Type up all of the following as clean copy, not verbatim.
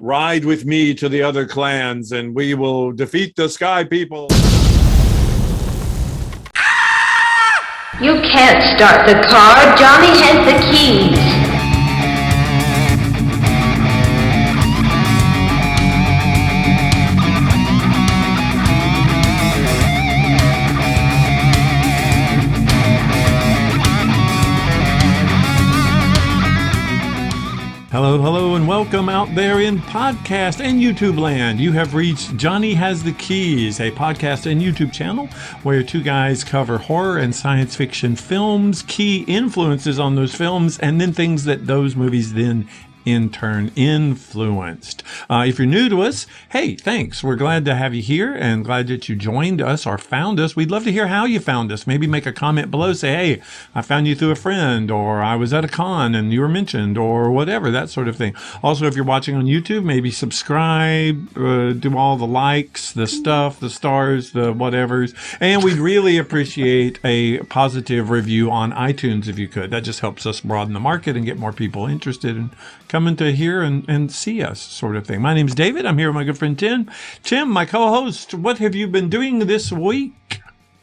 ride with me to the other clans and we will defeat the Sky people. You can't start the car. Johnny has the keys. Hello, and welcome out there in podcast and YouTube land. You have reached Johnny Has the Keys, a podcast and YouTube channel where two guys cover horror and science fiction films, key influences on those films, and then things that those movies then in turn influenced. If you're new to us, hey, thanks. We're glad to have you here and glad that you joined us or found us. We'd love to hear how you found us. Maybe make a comment below. Say, hey, I found you through a friend, or I was at a con and you were mentioned, or whatever, that sort of thing. Also, if you're watching on YouTube, maybe subscribe, do all the likes, the stuff, the stars, the whatevers. And we'd really appreciate a positive review on iTunes if you could. That just helps us broaden the market and get more people interested in coming to hear and see us, sort of thing. My name's David. I'm here with my good friend Tim. Tim, my co-host, what have you been doing this week?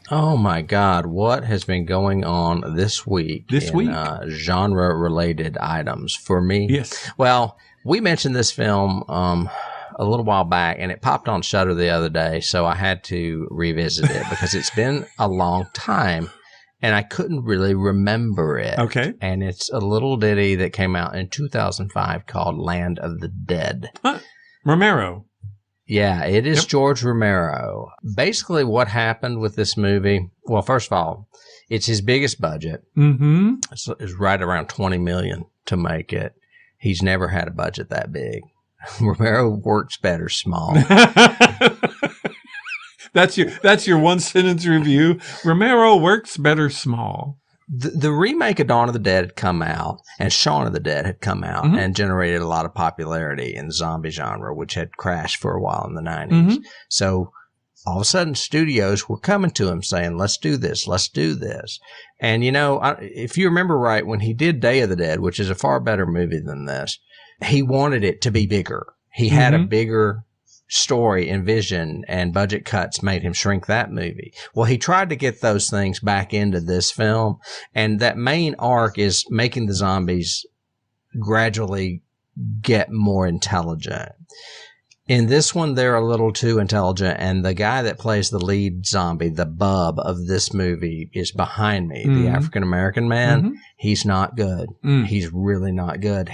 Oh my God, what has been going on this week? Genre-related items for me? Yes. Well, we mentioned this film a little while back, and it popped on Shudder the other day, so I had to revisit it because it's been a long time. And I couldn't really remember it. Okay. And it's a little ditty that came out in 2005 called Land of the Dead. Romero. Yeah, it is Yep. George Romero. Basically, what happened with this movie, well, first of all, it's his biggest budget. Mm-hmm. It's right around $20 million to make it. He's never had a budget that big. Romero works better small. That's your one sentence review. Romero works better small. The remake of Dawn of the Dead had come out, and Shaun of the Dead had come out and generated a lot of popularity in the zombie genre, which had crashed for a while in the 90s. Mm-hmm. So all of a sudden, studios were coming to him saying, let's do this, let's do this. And, you know, if you remember right, when he did Day of the Dead, which is a far better movie than this, he wanted it to be bigger. He had a bigger story and vision, and budget cuts made him shrink that movie. Well, he tried to get those things back into this film, and that main arc is making the zombies gradually get more intelligent. In this one, they're a little too intelligent, and the guy that plays the lead zombie, the bub of this movie, is behind me, the African-American man. He's not good. He's really not good.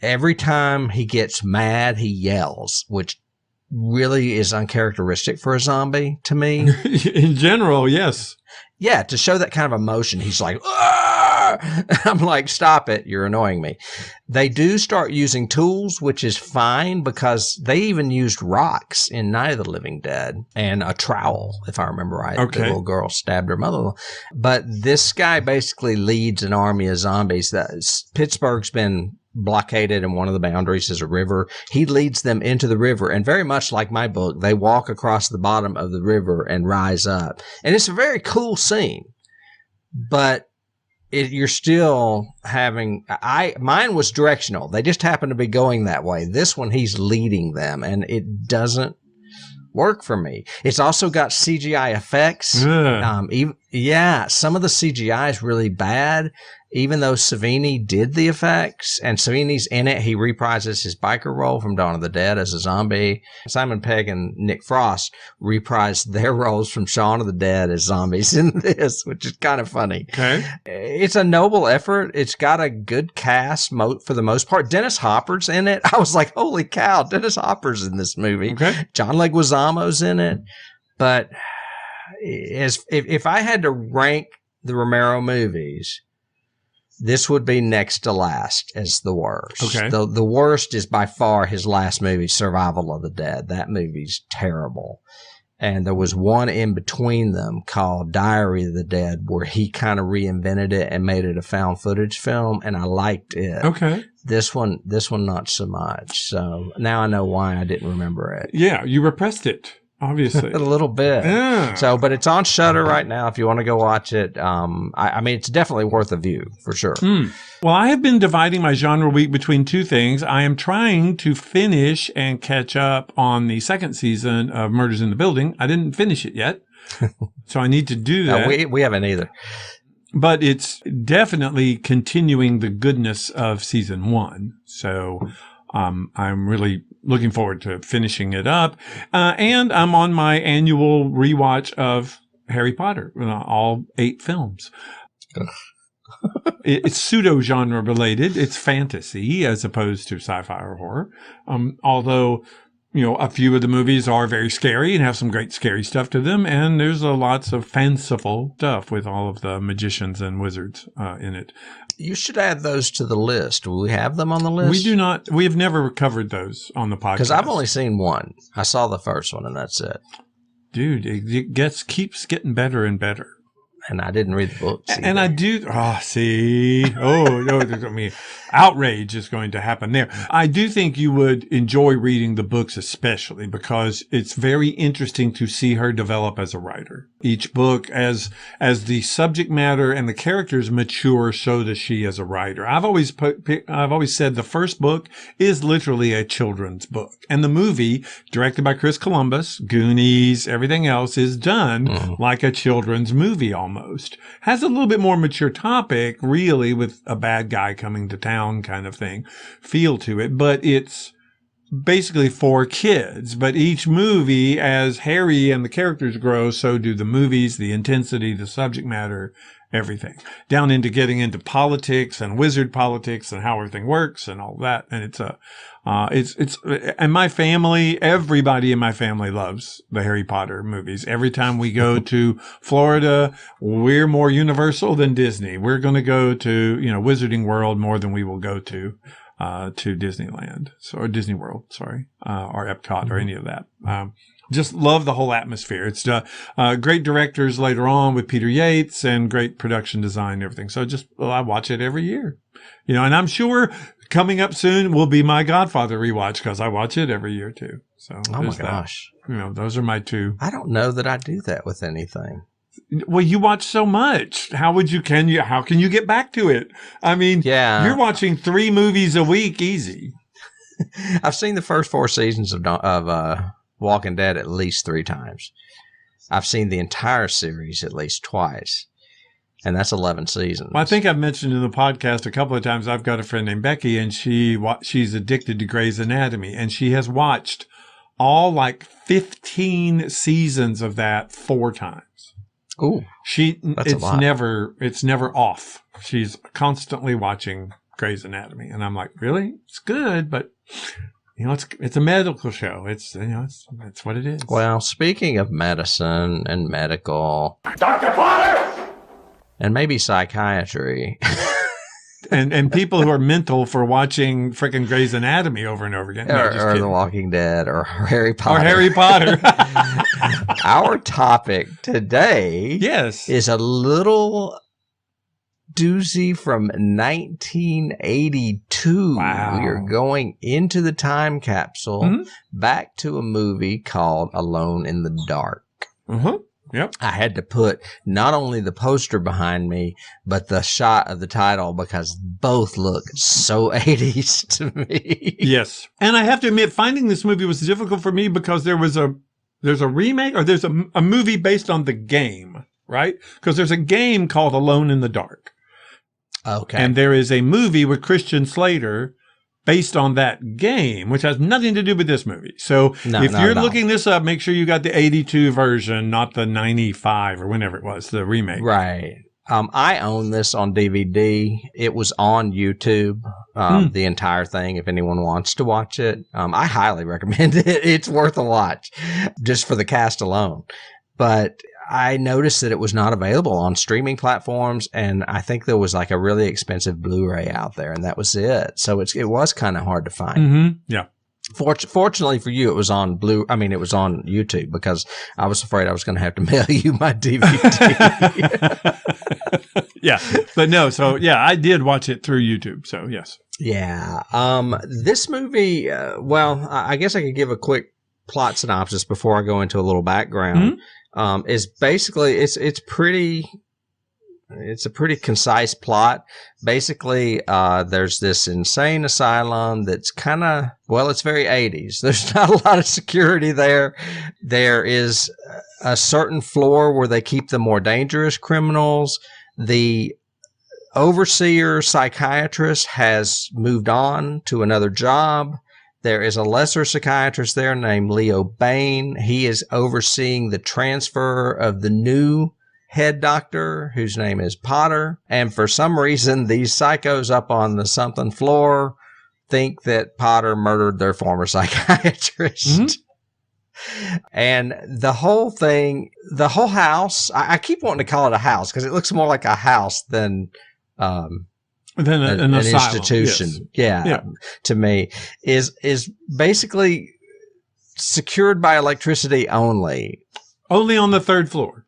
Every time he gets mad, he yells, which really is uncharacteristic for a zombie to me. In general, yes. Yeah, to show that kind of emotion, he's like, "Arr!" I'm like, stop it, you're annoying me. They do start using tools, which is fine, because they even used rocks in Night of the Living Dead and a trowel, if I remember right. Okay. The little girl stabbed her mother. But this guy basically leads an army of zombies. Pittsburgh's been blockaded, and one of the boundaries is a river. He leads them into the river, and very much like my book, they walk across the bottom of the river and rise up. And it's a very cool scene, but you're still having, mine was directional. They just happen to be going that way. This one, he's leading them, and it doesn't work for me. It's also got CGI effects. Yeah. Some of the CGI is really bad, even though Savini did the effects, and Savini's in it. He reprises his biker role from Dawn of the Dead as a zombie. Simon Pegg and Nick Frost reprised their roles from Shaun of the Dead as zombies in this, which is kind of funny. Okay. It's a noble effort. It's got a good cast for the most part. Dennis Hopper's in it. I was like, holy cow, Dennis Hopper's in this movie. Okay. John Leguizamo's in it. But if I had to rank the Romero movies, this would be next to last as the worst. Okay. The worst is by far his last movie, Survival of the Dead. That movie's terrible. And there was one in between them called Diary of the Dead where he kind of reinvented it and made it a found footage film, and I liked it. Okay. This one not so much. So now I know why I didn't remember it. Yeah, you repressed it. obviously. A little bit. Yeah. So, but it's on Shudder right now if you want to go watch it. I mean, it's definitely worth a view for sure. Well, I have been dividing my genre week between two things. I am trying to finish and catch up on the second season of Murders in the Building. I didn't finish it yet, so I need to do that. No, we haven't either. But it's definitely continuing the goodness of season 1. So I'm really looking forward to finishing it up. And I'm on my annual rewatch of Harry Potter, all 8 films. It's pseudo-genre related. It's fantasy as opposed to sci-fi or horror. Although, a few of the movies are very scary and have some great scary stuff to them. And there's lots of fanciful stuff with all of the magicians and wizards in it. You should add those to the list. Will we have them on the list? We do not. We have never covered those on the podcast. Because I've only seen one. I saw the first one, and that's it. Dude, it keeps getting better and better. And I didn't read the books either. And I do. Oh, see. Oh, no. I mean, outrage is going to happen there. I do think you would enjoy reading the books, especially because it's very interesting to see her develop as a writer. Each book, as the subject matter and the characters mature, so does she as a writer. I've always said the first book is literally a children's book, and the movie, directed by Chris Columbus, Goonies, everything else, is done like a children's movie almost. Has a little bit more mature topic, really, with a bad guy coming to town kind of thing, feel to it. But it's basically for kids. But each movie, as Harry and the characters grow, so do the movies, the intensity, the subject matter, everything. Down into getting into politics and wizard politics and how everything works and all that. And and my family, everybody in my family loves the Harry Potter movies. Every time we go to Florida, we're more Universal than Disney. We're going to go to, Wizarding World more than we will go to Disneyland, or Disney World, sorry, or Epcot or any of that. Just love the whole atmosphere. It's great directors later on with Peter Yates and great production design and everything. So I watch it every year, and I'm sure coming up soon will be my Godfather rewatch because I watch it every year too. So oh my gosh, those are my two. I don't know that I do that with anything. Well, you watch so much. How can you get back to it? I mean, yeah, you're watching 3 movies a week easy. I've seen the first 4 seasons of Walking Dead at least 3 times. I've seen the entire series at least twice. And that's 11 seasons. Well, I think I've mentioned in the podcast a couple of times, I've got a friend named Becky, and she's addicted to Grey's Anatomy, and she has watched all 15 seasons of that 4 times. Ooh, it's never off. She's constantly watching Grey's Anatomy, and I'm like, really? It's good, but it's a medical show. It's what it is. Well, speaking of medicine and medical, Dr. Potter! And maybe psychiatry. and people who are mental for watching frickin' Grey's Anatomy over and over again. Or The Walking Dead or Harry Potter. Or Harry Potter. Our topic today is a little doozy from 1982. Wow. We are going into the time capsule back to a movie called Alone in the Dark. Yep. I had to put not only the poster behind me, but the shot of the title because both look so 80s to me. Yes. And I have to admit, finding this movie was difficult for me because there's a remake, or there's a movie based on the game, right? Because there's a game called Alone in the Dark. Okay. And there is a movie with Christian Slater based on that game, which has nothing to do with this movie. So if you're looking this up, make sure you got the 82 version, not the 95 or whenever it was, the remake. Right. I own this on DVD. It was on YouTube, the entire thing, if anyone wants to watch it. I highly recommend it. It's worth a watch just for the cast alone. But I noticed that it was not available on streaming platforms, and I think there was a really expensive Blu-ray out there, and that was it. So it was kind of hard to find. Yeah. Fortunately for you, it was on it was on YouTube because I was afraid I was going to have to mail you my DVD. Yeah. But no, so yeah, I did watch it through YouTube. So yes. Yeah. This movie, I guess I could give a quick plot synopsis before I go into a little background. Is basically it's a pretty concise plot. Basically, there's this insane asylum that's kind of, well, it's very 80s. There's not a lot of security there. There is a certain floor where they keep the more dangerous criminals. The overseer psychiatrist has moved on to another job. There is a lesser psychiatrist there named Leo Bain. He is overseeing the transfer of the new head doctor, whose name is Potter. And for some reason, these psychos up on the something floor think that Potter murdered their former psychiatrist. And the whole thing, the whole house, I keep wanting to call it a house because it looks more like a house than an institution. Yes. Yeah, to me is basically secured by electricity only. Only on the third floor.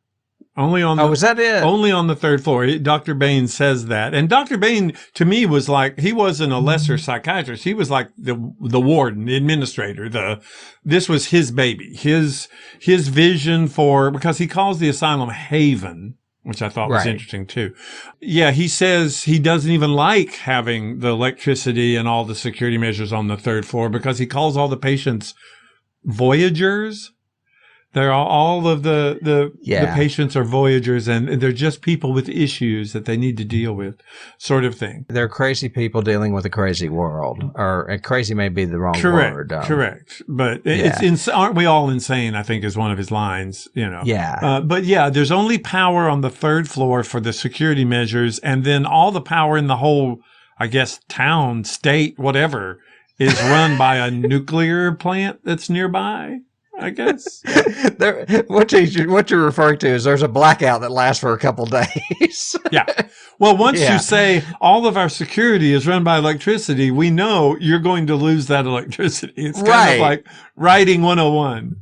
Is that it? Only on the third floor. Dr. Bain says that. And Dr. Bain, to me, was like, he wasn't a lesser psychiatrist. He was like the warden, the administrator. This was his baby, his vision for, because he calls the asylum Haven, which I thought was interesting too. Yeah, he says he doesn't even like having the electricity and all the security measures on the third floor because he calls all the patients voyagers. They're all of the patients are voyagers, and they're just people with issues that they need to deal with, sort of thing. They're crazy people dealing with a crazy world, or crazy may be the wrong word. Correct. But aren't we all insane? I think is one of his lines. Yeah. But yeah, there's only power on the third floor for the security measures, and then all the power in the whole, I guess, town, state, whatever, is run by a nuclear plant that's nearby. I guess. What you're referring to is there's a blackout that lasts for a couple days. Yeah. Well, once you say all of our security is run by electricity, we know you're going to lose that electricity. It's kind of like writing 101.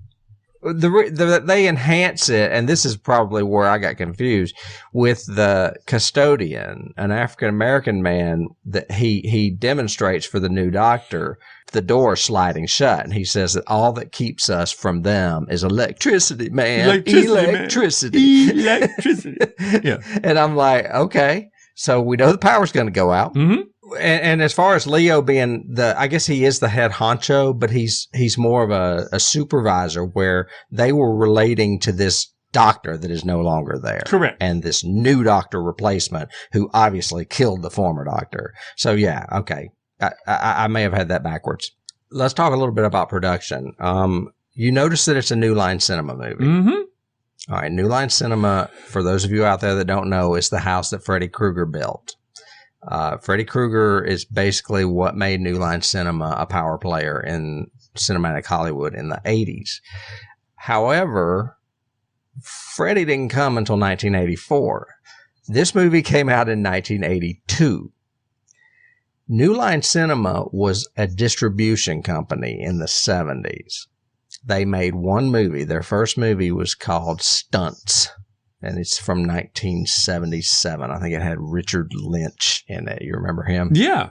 They enhance it, and this is probably where I got confused, with the custodian, an African-American man that he demonstrates for the new doctor, the door sliding shut, and he says that all that keeps us from them is electricity, man. Electricity. Yeah. And I'm like, okay, so we know the power's going to go out. Mm-hmm. And as far as Leo being I guess he is the head honcho, but he's more of a supervisor, where they were relating to this doctor that is no longer there. Correct. And this new doctor replacement who obviously killed the former doctor. So yeah, okay. I may have had that backwards. Let's talk a little bit about production. You notice that it's a New Line Cinema movie. Mm-hmm. All right. New Line Cinema, for those of you out there that don't know, is the house that Freddy Krueger built. Freddy Krueger is basically what made New Line Cinema a power player in cinematic Hollywood in the 80s. However, Freddy didn't come until 1984. This movie came out in 1982. New Line Cinema was a distribution company in the 70s. They made one movie. Their first movie was called Stunts. And it's from 1977. I think it had Richard Lynch in it. You remember him? Yeah.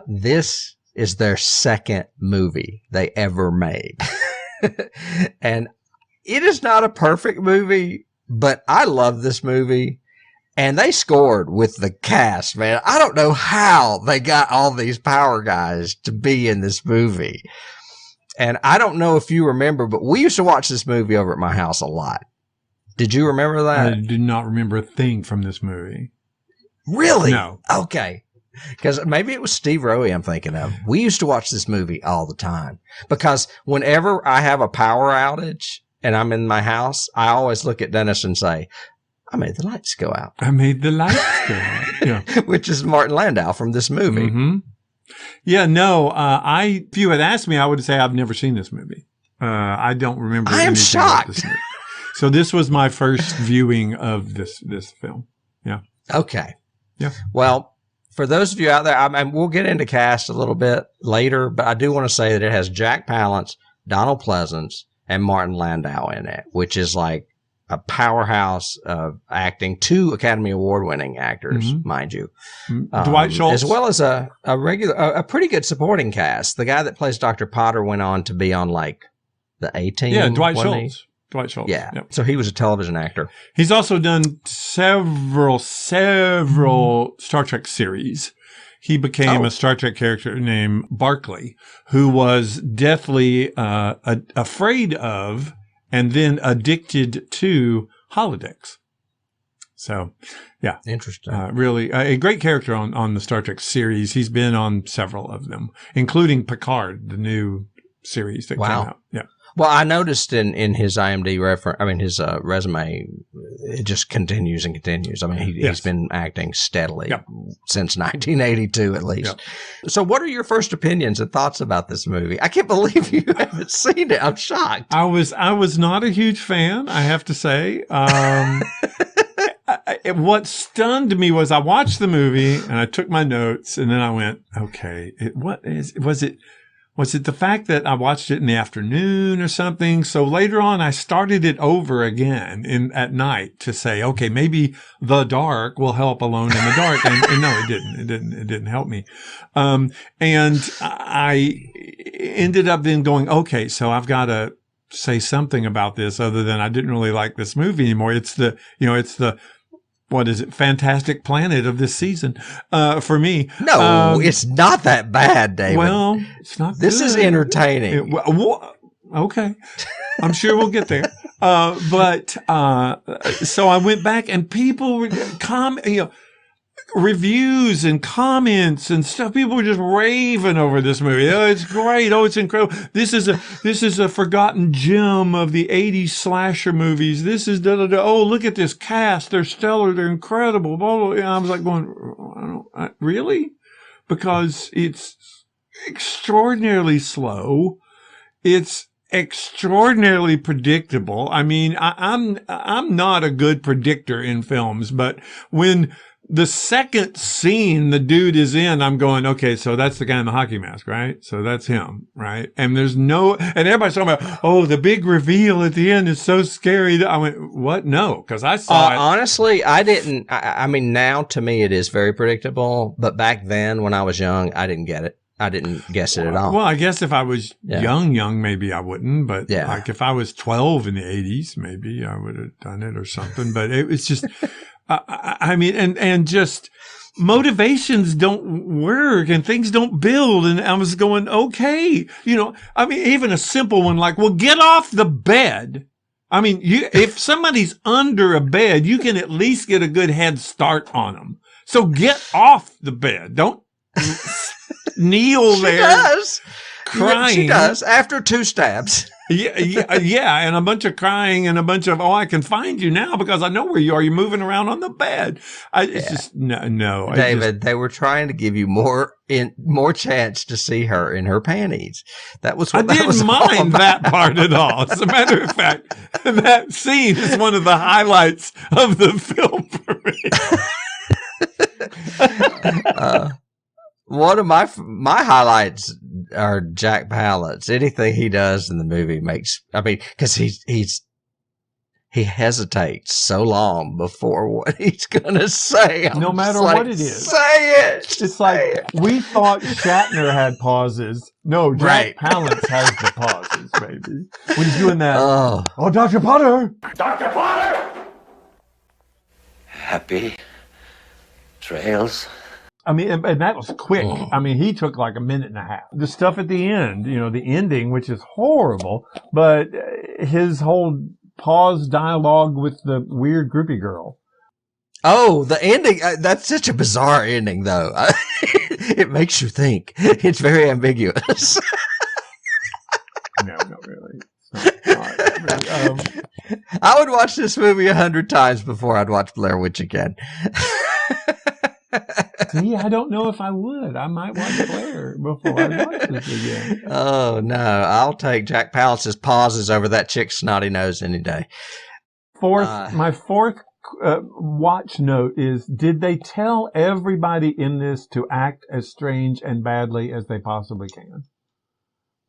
This is their second movie they ever made. And it is not a perfect movie, but I love this movie. And they scored with the cast, man. I don't know how they got all these power guys to be in this movie. And I don't know if you remember, but we used to watch this movie over at my house a lot. Did you remember that? I do not remember a thing from this movie. Really? No. Okay. Because maybe it was Steve Rowe I'm thinking of. We used to watch this movie all the time. Because whenever I have a power outage and I'm in my house, I always look at Dennis and say, I made the lights go out. I made the lights go out. Yeah. Which is Martin Landau from this movie. Mm-hmm. Yeah, no, if you had asked me, I would say I've never seen this movie. I don't remember. I am shocked. This movie. So this was my first viewing of this film. Yeah. Okay. Yeah. Well, for those of you out there, we'll get into cast a little bit later, but I do want to say that it has Jack Palance, Donald Pleasence, and Martin Landau in it, which is like a powerhouse of acting, 2 Academy Award winning actors, mind you. Dwight Schultz. As well as a pretty good supporting cast. The guy that plays Dr. Potter went on to be on like the A-Team. Yeah, Dwight wasn't he? Schultz. Dwight Schultz. Yeah. Yep. So he was a television actor. He's also done several Star Trek series. He became a Star Trek character named Barclay, who was deathly afraid of and then addicted to holodecks. So, yeah. Interesting. Really a great character on the Star Trek series. He's been on several of them, including Picard, the new series that came out. Yeah. Well, I noticed in his IMDb his resume, it just continues and continues. I mean, he's been acting steadily since 1982 at least. Yep. So what are your first opinions and thoughts about this movie? I can't believe you haven't seen it. I'm shocked. I was not a huge fan, I have to say. What stunned me was I watched the movie and I took my notes and then I went, okay, was it the fact that I watched it in the afternoon or something? So later on, I started it over again at night to say, okay, maybe the dark will help Alone in the Dark. And no, it didn't. It didn't help me. And I ended up then going, okay, so I've got to say something about this other than I didn't really like this movie anymore. It's the what is it? Fantastic Planet of this season, for me. No, it's not that bad, David. Well, it's not. This is entertaining. Okay, I'm sure we'll get there. So I went back and people were reviews and comments and stuff. People were just raving over this movie. Oh, it's great. Oh, it's incredible. This is a forgotten gem of the 80s slasher movies. This is Oh, look at this cast. They're stellar. They're incredible. Blah, blah, blah. And I was like going, really? Because it's extraordinarily slow. It's extraordinarily predictable. I mean, I'm not a good predictor in films, but when the second scene the dude is in, I'm going, okay, so that's the guy in the hockey mask, right? So that's him, right? And and everybody's talking about, oh, the big reveal at the end is so scary. I went, what? No, because I saw it. Honestly, I didn't. I mean, now to me it is very predictable, but back then when I was young, I didn't get it. I didn't guess it at all. Well, I guess if I was young, maybe I wouldn't. But like if I was 12 in the 80s, maybe I would have done it or something. But it was just... I mean, and just motivations don't work and things don't build. And I was going, okay, I mean, even a simple one like, well, get off the bed. I mean, if somebody's under a bed, you can at least get a good head start on them. So get off the bed. Don't kneel there. Does. Crying. She does after 2 stabs. Yeah, and a bunch of crying and a bunch of, I can find you now because I know where you are. You're moving around on the bed. It's just no. David, they were trying to give you more chance to see her in her panties. That was what I didn't mind that part at all. As a matter of fact, that scene is one of the highlights of the film for me. One of my highlights are Jack Palance. Anything he does in the movie because he hesitates so long before what he's gonna say. No matter what it is, say it. It's like we thought Shatner had pauses. No, Jack Palance has the pauses, baby. When he's doing that. Oh, Dr. Potter. Dr. Potter. Happy trails. I mean, and that was quick. I mean, he took like a minute and a half. The stuff at the end, the ending, which is horrible, but his whole pause dialogue with the weird groupie girl. Oh, the ending. That's such a bizarre ending, though. It makes you think. It's very ambiguous. No, not really. Not really. I would watch this movie 100 times before I'd watch Blair Witch again. See, I don't know if I would. I might watch Blair before I watch this again. Oh, no. I'll take Jack Palance's pauses over that chick's snotty nose any day. My fourth watch note is, did they tell everybody in this to act as strange and badly as they possibly can?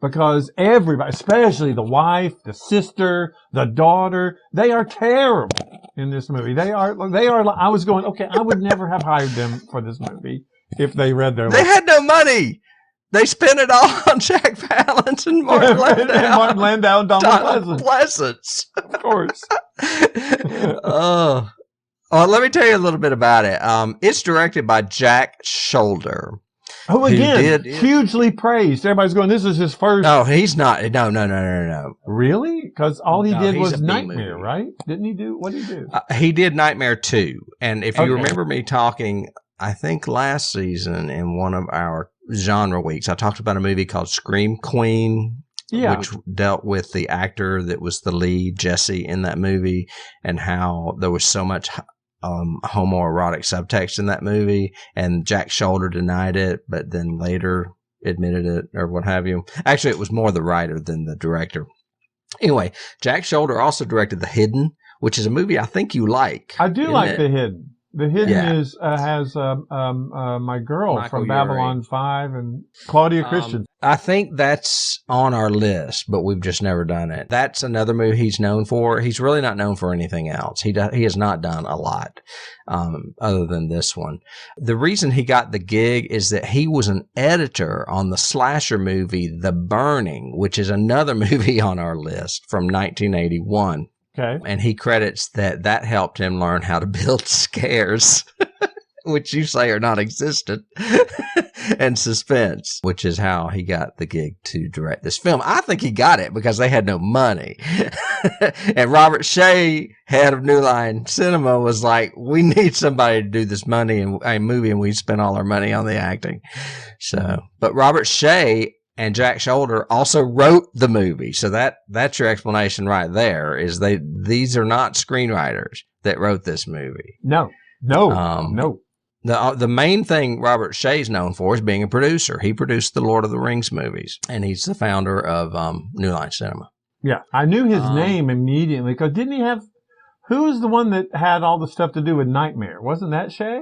because everybody, especially the wife, the sister, the daughter, they are terrible in this movie. They are, I was going, okay, I would never have hired them for this movie if they read their They had no money. They spent it all on Jack Palance and Martin Landau. and Martin Landau and Donald Pleasence. Pleasence. Of course. Oh. Well, let me tell you a little bit about it. It's directed by Jack Shoulder. Who again, hugely praised. Everybody's going, this is his first. No, he's not. No. Really? Because all he did was he's a Nightmare, B-movie. right? Didn't he do? What did he do? He did Nightmare 2. And if you Okay. remember me talking, I think last season in one of our genre weeks, I talked about a movie called Scream Queen, which dealt with the actor that was the lead, Jesse, in that movie, and how there was so much homoerotic subtext in that movie, and Jack Shoulder denied it, but then later admitted it or what have you. Actually, it was more the writer than the director. Anyway, Jack Shoulder also directed The Hidden, which is a movie I think you like. I do like The Hidden. The Hidden has my girl Michael from Babylon 5 and Claudia Christian. I think that's on our list, but we've just never done it. That's another movie he's known for. He's really not known for anything else. He has not done a lot other than this one. The reason he got the gig is that he was an editor on the slasher movie The Burning, which is another movie on our list from 1981. Okay. And he credits that helped him learn how to build scares, which you say are non-existent, and suspense, which is how he got the gig to direct this film. I think he got it because they had no money. And Robert Shea, head of New Line Cinema, was like, we need somebody to do this movie, and we spent all our money on the acting. So, but Robert Shea and Jack Shoulder also wrote the movie. So that's your explanation right there, is these are not screenwriters that wrote this movie. No. The main thing Robert Shea's known for is being a producer. He produced the Lord of the Rings movies, and he's the founder of New Line Cinema. Yeah, I knew his name immediately, because didn't he have, who was the one that had all the stuff to do with Nightmare? Wasn't that Shea?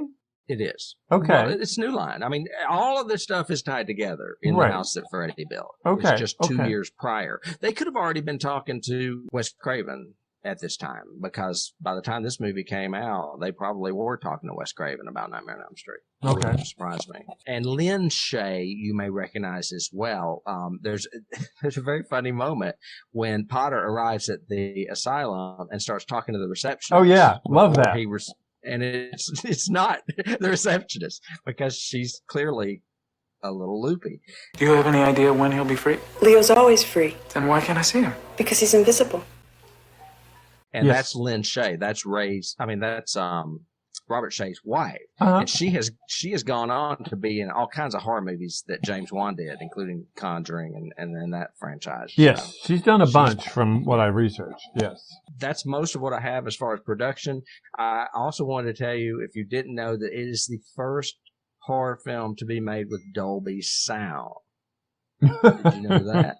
It is. Okay. Well, it's New Line. I mean, all of this stuff is tied together in the house that Freddy built. Okay. It was just 2 years prior. They could have already been talking to Wes Craven at this time, because by the time this movie came out, they probably were talking to Wes Craven about Nightmare on Elm Street. Okay. It wouldn't surprise me. And Lynn Shea, you may recognize as well. There's a very funny moment when Potter arrives at the asylum and starts talking to the receptionist. Oh yeah, love that. And it's not the receptionist, because she's clearly a little loopy. Do you have any idea when he'll be free? Leo's always free. Then why can't I see him? Because he's invisible. And that's Lynn Shea. That's Robert Shea's wife. Uh-huh. And she has gone on to be in all kinds of horror movies that James Wan did, including Conjuring and that franchise. Yes, she's done a bunch from what I researched. Yes. That's most of what I have as far as production. I also wanted to tell you, if you didn't know, that it is the first horror film to be made with Dolby sound. Did you know that?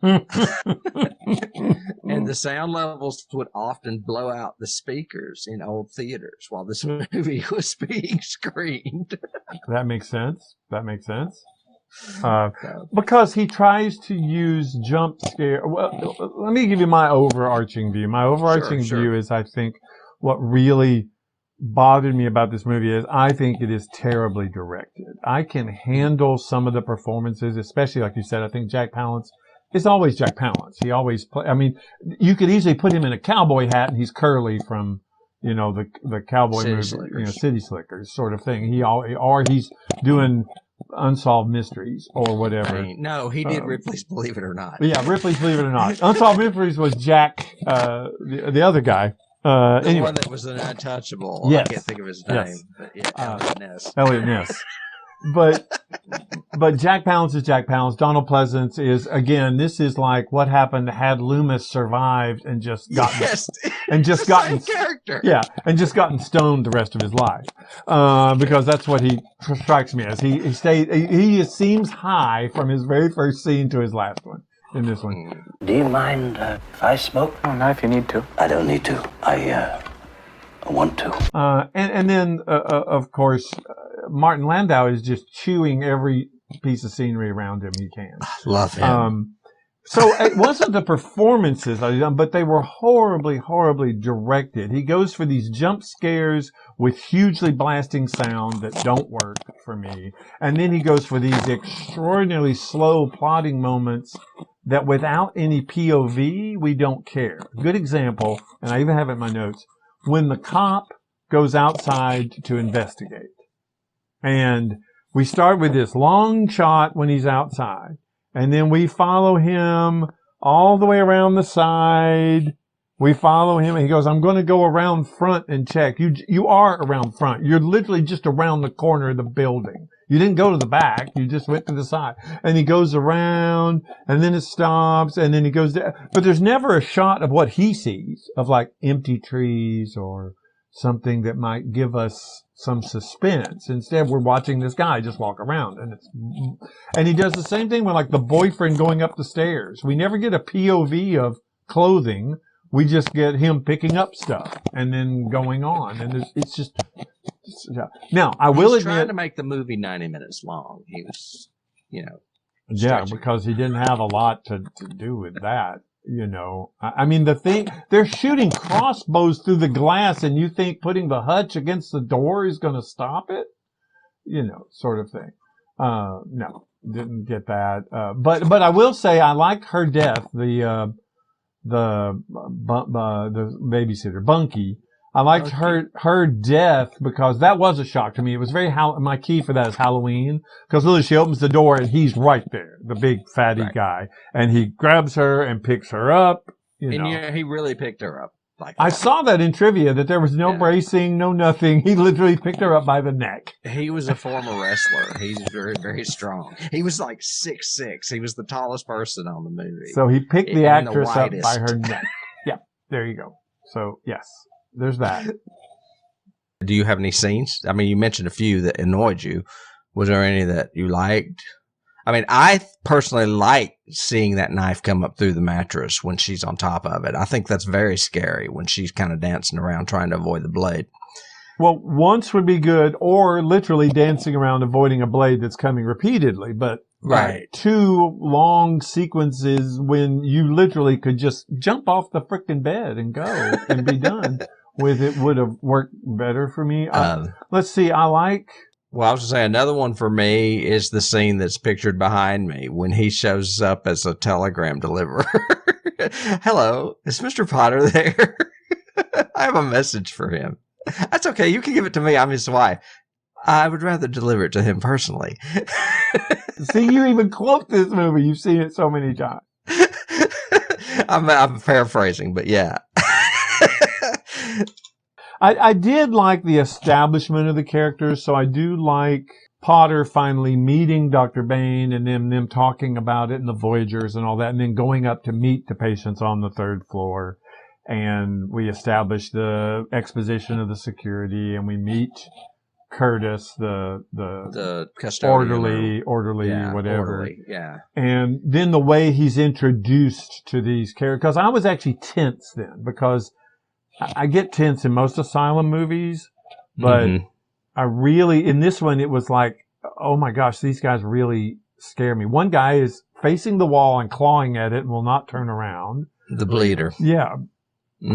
And the sound levels would often blow out the speakers in old theaters while this movie was being screened. That makes sense. Because he tries to use jump scare. Well, let me give you my overarching view. My overarching view is, I think, what really bothered me about this movie is I think it is terribly directed. I can handle some of the performances, especially like you said. I think Jack Palance is always Jack Palance. He always I mean, you could easily put him in a cowboy hat and he's Curly from, the cowboy City movie, Slickers. City Slickers sort of thing. Or he's doing Unsolved Mysteries or whatever. No, he did Ripley's Believe It or Not. Yeah, Ripley's Believe It or Not. Unsolved Mysteries was Jack, the other guy. The one that was an untouchable. Yes. I can't think of his name. Yes. But yeah, Elliot Ness. Elliot Ness. But Jack Palance is Jack Palance. Donald Pleasence is, again, this is like what happened had Loomis survived and just gotten character. Yeah, and just gotten stoned the rest of his life. Because that's what he strikes me as. He seems high from his very first scene to his last one. In this one. Do you mind if I smoke? Oh, not if you need to. I don't need to. I want to. And then, of course, Martin Landau is just chewing every piece of scenery around him he can. Love him. So it wasn't the performances I done, but they were horribly, horribly directed. He goes for these jump scares with hugely blasting sound that don't work for me. And then he goes for these extraordinarily slow plotting moments that without any POV, we don't care. Good example, and I even have it in my notes, when the cop goes outside to investigate. And we start with this long shot when he's outside. And then we follow him all the way around the side. We follow him and he goes, I'm going to go around front and check. You are around front. You're literally just around the corner of the building. You didn't go to the back. You just went to the side. And he goes around and then it stops and then he goes down. But there's never a shot of what he sees of like empty trees or something that might give us some suspense. Instead, we're watching this guy just walk around, and he does the same thing with like the boyfriend going up the stairs. We never get a POV of clothing. We just get him picking up stuff and then going on, and it's just. Now, I will admit, trying to make the movie 90 minutes long. He was, yeah, stretching. because he didn't have a lot to do with that. You know, I mean, they're shooting crossbows through the glass and you think putting the hutch against the door is going to stop it? You know, sort of thing. No, didn't get that. But I will say I like her death, the babysitter, Bunky. I liked her death because that was a shock to me. It was very, my key for that is Halloween. Because literally she opens the door and he's right there, the big fatty guy. And he grabs her and picks her up. Yeah, he really picked her up. Like that. I saw that in trivia that there was no bracing, no nothing. He literally picked her up by the neck. He was a former wrestler. He's very, very strong. He was like 6'6". He was the tallest person on the movie. So he picked the actress up by her neck. Yeah, there you go. So, yes. There's that. Do you have any scenes? I mean, you mentioned a few that annoyed you. Was there any that you liked? I mean, I personally like seeing that knife come up through the mattress when she's on top of it. I think that's very scary when she's kind of dancing around trying to avoid the blade. Well, once would be good, or literally dancing around avoiding a blade that's coming repeatedly. But right, two long sequences when you literally could just jump off the frickin' bed and go and be done with it would have worked better for me. Let's see. I like. Well, I was going to say another one for me is the scene that's pictured behind me when he shows up as a telegram deliverer. Hello, is Mr. Potter there? I have a message for him. That's okay. You can give it to me. I'm his wife. I would rather deliver it to him personally. See, you even quote this movie. You've seen it so many times. I'm paraphrasing, but yeah. I did like the establishment of the characters, so I do like Potter finally meeting Dr. Bain and them talking about it and the Voyagers and all that, and then going up to meet the patients on the third floor. And we establish the exposition of the security, and we meet Curtis, the custodian orderly, whatever. Orderly, yeah. And then the way he's introduced to these characters, because I was actually tense then, because I get tense in most asylum movies, but I really, in this one, it was like, oh my gosh, these guys really scare me. One guy is facing the wall and clawing at it and will not turn around. The bleeder. Yeah.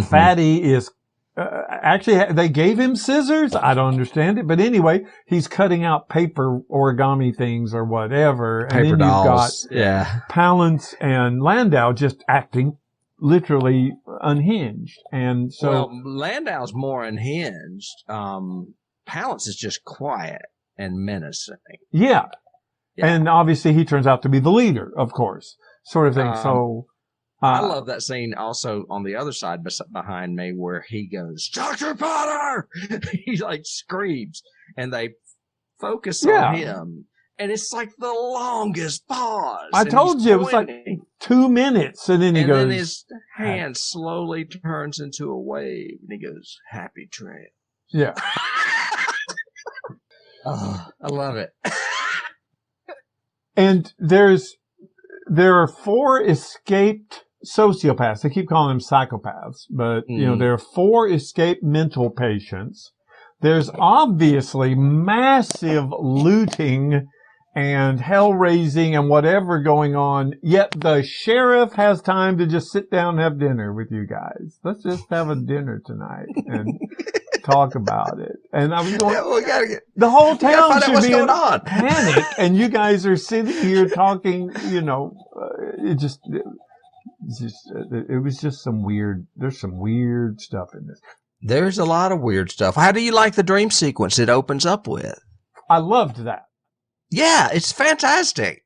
Fatty is, actually, they gave him scissors. I don't understand it. But anyway, he's cutting out paper origami things or whatever. Paper and then dolls. You've got Palance and Landau just acting literally unhinged. And so. Well, Landau's more unhinged. Palance is just quiet and menacing. Yeah. And obviously he turns out to be the leader, of course, sort of thing. So. I love that scene also on the other side behind me where he goes, Dr. Potter! He like screams and they focus on him. And it's like the longest pause. I told you, it was like 2 minutes. And then he goes. And then his hand slowly turns into a wave. And he goes, happy trail. Yeah. Oh, I love it. And there are 4 escaped sociopaths. They keep calling them psychopaths, but you know, there are 4 escaped mental patients. There's obviously massive looting and hell raising and whatever going on, yet the sheriff has time to just sit down and have dinner with you guys. Let's just have a dinner tonight and talk about it. And I was going, the whole town should be in panic, and you guys are sitting here talking, it was just there's some weird stuff in this. There's a lot of weird stuff. How do you like the dream sequence it opens up with? I loved that. Yeah, it's fantastic.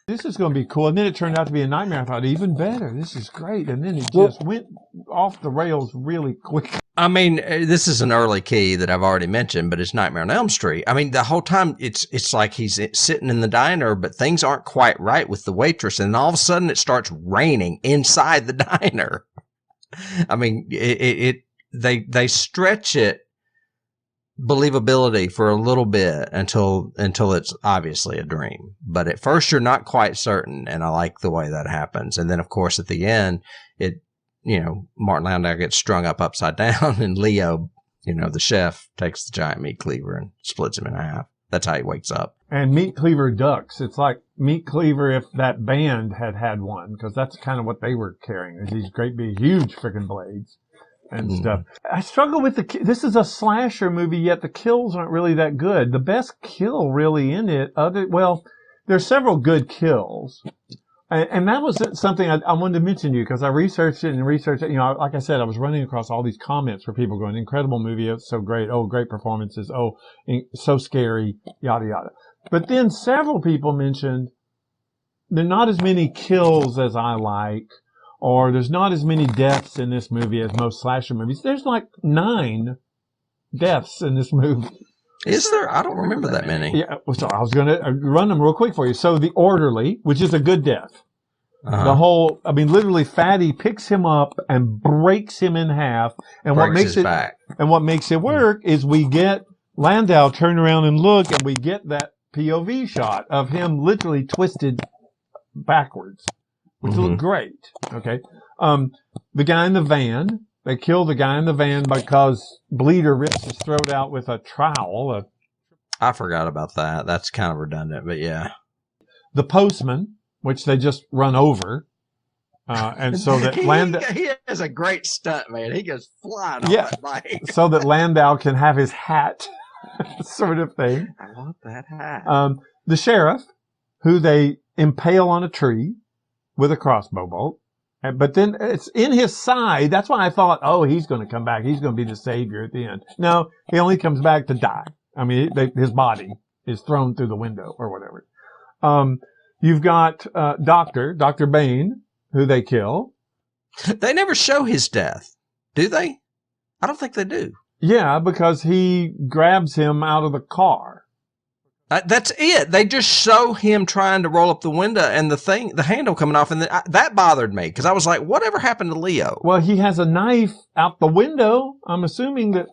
This is going to be cool. And then it turned out to be a nightmare. I thought, even better. This is great. And then it just went off the rails really quick. I mean, this is an early key that I've already mentioned, but it's Nightmare on Elm Street. I mean, the whole time it's like he's sitting in the diner, but things aren't quite right with the waitress. And all of a sudden it starts raining inside the diner. I mean, they stretch it believability for a little bit until it's obviously a dream. But at first you're not quite certain, and I like the way that happens. And then of course at the end, Martin Landau gets strung up upside down, and Leo, the chef, takes the giant meat cleaver and splits him in half. That's how he wakes up. And Meat Cleaver ducks. It's like Meat Cleaver if that band had one, because that's kind of what they were carrying, is these great big huge freaking blades and stuff. I struggle with this is a slasher movie, yet the kills aren't really that good. The best kill really in it, there's several good kills. And that was something I wanted to mention to you, because I researched it. Like I said, I was running across all these comments where people going, incredible movie, it's so great, oh, great performances, oh, so scary, yada, yada. But then several people mentioned there are not as many kills as I like, or there's not as many deaths in this movie as most slasher movies. There's like 9 deaths in this movie. Is there? I don't remember that many. Yeah, so I was going to run them real quick for you. So the orderly, which is a good death. Literally Fatty picks him up and breaks him in half. And what makes it work is we get Landau turn around and look, and we get that POV shot of him literally twisted backwards, which looked great. Okay. The guy in the van. They kill the guy in the van because Bleeder rips his throat out with a trowel. I forgot about that. That's kind of redundant, but yeah. The postman, which they just run over. And so that Landau... He has a great stunt, man. He goes flying on that bike. So that Landau can have his hat, sort of thing. I want that hat. The sheriff, who they impale on a tree with a crossbow bolt. But then it's in his side. That's why I thought, oh, he's going to come back. He's going to be the savior at the end. No, he only comes back to die. I mean, his body is thrown through the window or whatever. You've got Dr. Bain, who they kill. They never show his death, do they? I don't think they do. Yeah, because he grabs him out of the car. That's it. They just show him trying to roll up the window and the handle coming off. And that bothered me, because I was like, whatever happened to Leo? Well, he has a knife out the window. I'm assuming that.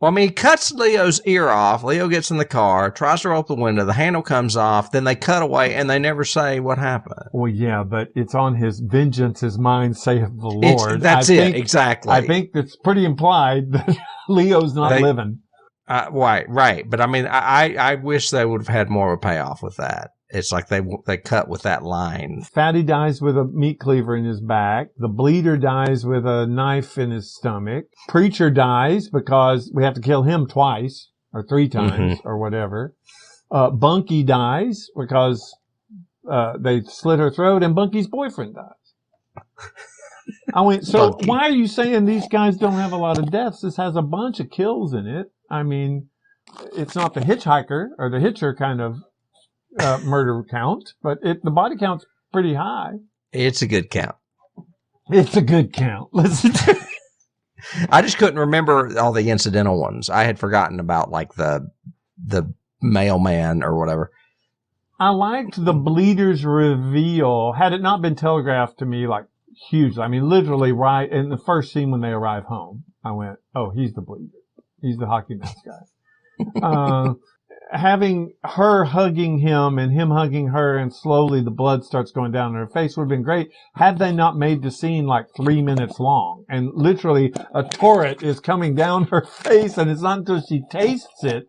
Well, I mean, he cuts Leo's ear off. Leo gets in the car, tries to roll up the window. The handle comes off. Then they cut away, and they never say what happened. Well, yeah, but it's on his vengeance, his mind, saith the Lord. Exactly. I think it's pretty implied that Leo's not living. Right. But I mean, I wish they would have had more of a payoff with that. It's like they cut with that line. Fatty dies with a meat cleaver in his back. The Bleeder dies with a knife in his stomach. Preacher dies because we have to kill him twice or 3 times or whatever. Bunky dies because they slit her throat, and Bunky's boyfriend dies. I went, so Bunky. Why are you saying these guys don't have a lot of deaths? This has a bunch of kills in it. I mean, it's not the hitchhiker or the hitcher kind of murder count, but the body count's pretty high. It's a good count. It's a good count. Listen to it. I just couldn't remember all the incidental ones. I had forgotten about like the mailman or whatever. I liked the Bleeder's reveal. Had it not been telegraphed to me like hugely, I mean, literally right in the first scene when they arrive home, I went, oh, he's the Bleeder. He's the hockey mask guy. Having her hugging him and him hugging her, and slowly the blood starts going down her face would have been great had they not made the scene like 3 minutes long. And literally a torrent is coming down her face, and it's not until she tastes it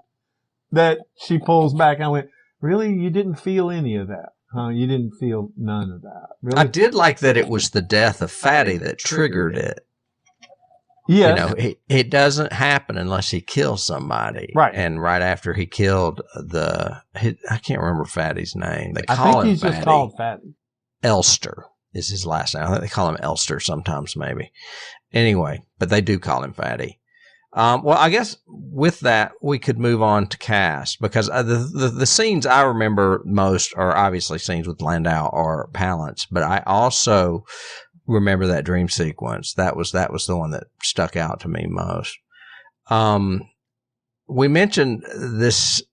that she pulls back. I went, Really? You didn't feel any of that? Huh? You didn't feel none of that? Really? I did like that it was the death of Fatty that triggered it. Yes. You know, it doesn't happen unless he kills somebody. Right. And right after he killed I can't remember Fatty's name. They I call think him he's Fatty. just called Fatty. Elster is his last name. I think they call him Elster sometimes, maybe. Anyway, but they do call him Fatty. Well, I guess with that, we could move on to cast, because the scenes I remember most are obviously scenes with Landau or Palance, but I also remember that dream sequence. That was the one that stuck out to me most. We mentioned this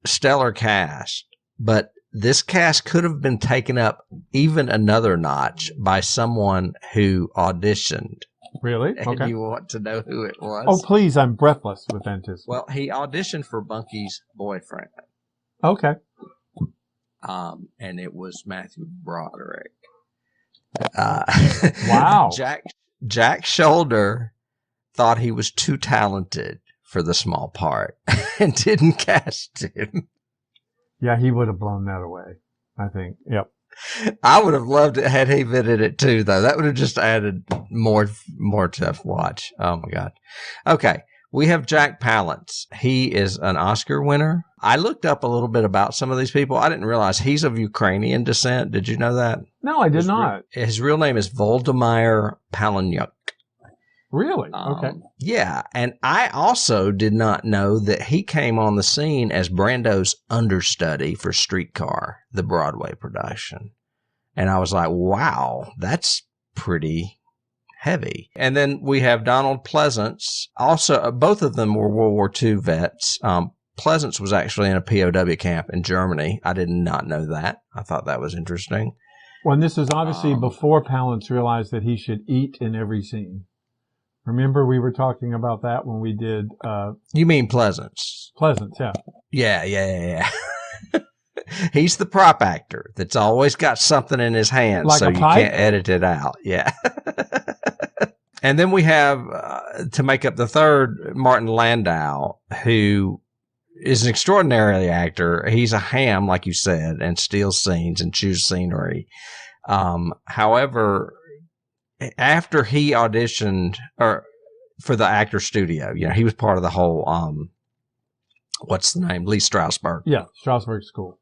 stellar cast, but this cast could have been taken up even another notch by someone who auditioned. Really? And Okay. you want to know who it was? Oh, please. I'm breathless with anticipation. Well, he auditioned for Bunky's boyfriend. Okay. And it was Matthew Broderick. Wow. Jack Shoulder thought he was too talented for the small part and didn't cast him. Yeah, he would have blown that away, I think. Yep. I would have loved it had he been in it too, though. That would have just added more to watch. Oh my God. Okay. We have Jack Palance. He is an Oscar winner. I looked up a little bit about some of these people. I didn't realize he's of Ukrainian descent. Did you know that? No, I did not. His real name is Voldemir Palahniuk. Really? Okay. Yeah. And I also did not know that he came on the scene as Brando's understudy for Streetcar, the Broadway production. And I was like, wow, that's pretty heavy. And then we have Donald Pleasence. Also, both of them were World War II vets. Pleasence was actually in a POW camp in Germany. I did not know that. I thought that was interesting. Well, and this is obviously before Palance realized that he should eat in every scene. Remember, we were talking about that when we did You mean Pleasence? Pleasence, yeah. Yeah. He's the prop actor that's always got something in his hand, Like so a you pipe? can't edit it out. Yeah. And then we have, to make up the third, Martin Landau, who is an extraordinary actor. He's a ham, like you said, and steals scenes and chews scenery. However, after he auditioned for the actor studio, he was part of the whole, what's the name? Lee Strasberg. Yeah, Strasberg School.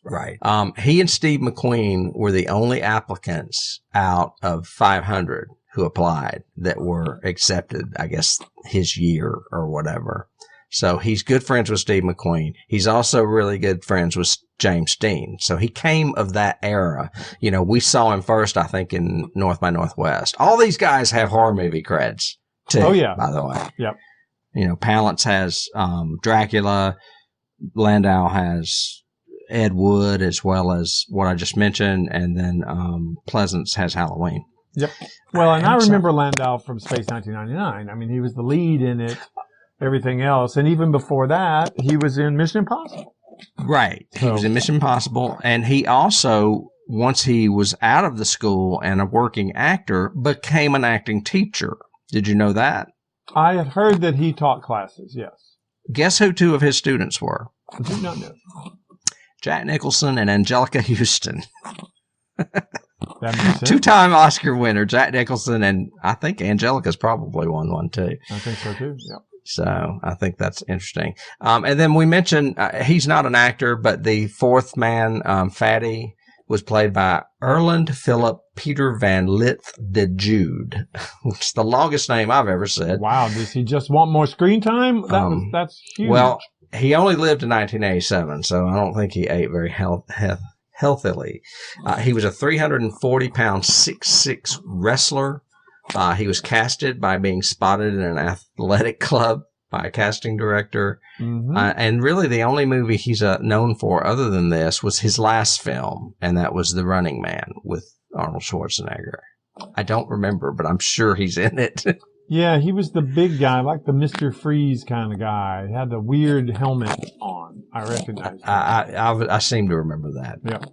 Right. He and Steve McQueen were the only applicants out of 500 who applied that were accepted, I guess, his year or whatever. So he's good friends with Steve McQueen. He's also really good friends with James Dean. So he came of that era. We saw him first, I think, in North by Northwest. All these guys have horror movie creds, too, Oh, yeah. by the way. Yep. Palance has Dracula. Landau has Ed Wood, as well as what I just mentioned. And then Pleasence has Halloween. Yep. Well, and I remember Landau from Space 1999. I mean, he was the lead in it, everything else. And even before that, he was in Mission Impossible. Right. He was in Mission Impossible. And he also, once he was out of the school and a working actor, became an acting teacher. Did you know that? I had heard that he taught classes, yes. Guess who two of his students were? I did not know. Jack Nicholson and Angelica Houston. That makes sense. Two-time Oscar winner, Jack Nicholson, and I think Angelica's probably won one too. I think so too, yep. So I think that's interesting. And then we mentioned he's not an actor, but the fourth man, Fatty, was played by Erland Philip Peter van Lidth de Jude, which is the longest name I've ever said. Wow, does he just want more screen time? That's huge. Well, he only lived in 1987, so I don't think he ate very healthily. He was a 340-pound 6'6" wrestler. He was casted by being spotted in an athletic club by a casting director. Mm-hmm. And really the only movie he's known for other than this was his last film, and that was The Running Man with Arnold Schwarzenegger. I don't remember, but I'm sure he's in it. Yeah, he was the big guy, like the Mr. Freeze kind of guy. He had the weird helmet on. I recognize him. I seem to remember that. Yep.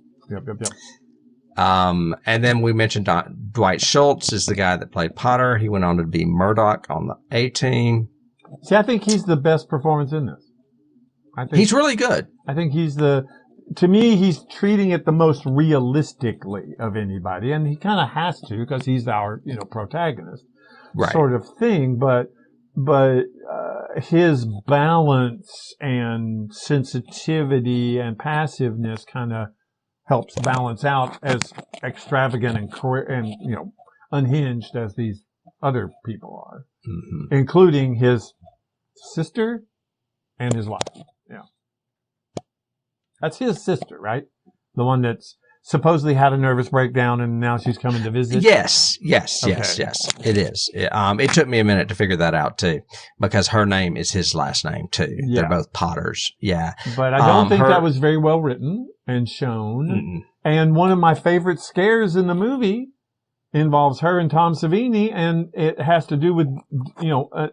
And then we mentioned Dwight Schultz is the guy that played Potter. He went on to be Murdoch on the A-Team. See, I think he's the best performance in this. I think He's really good. I think to me, he's treating it the most realistically of anybody, and he kind of has to because he's our, protagonist, Right. sort of thing. But his balance and sensitivity and passiveness kind of helps balance out as extravagant and unhinged as these other people are, including his sister and his wife. Yeah. That's his sister, right? The one that's supposedly had a nervous breakdown and now she's coming to visit. Yes. Okay. It is. It took me a minute to figure that out too, because her name is his last name too. Yeah. They're both Potters. Yeah. But I don't think that was very well written and shown. And one of my favorite scares in the movie involves her and Tom Savini, and it has to do with,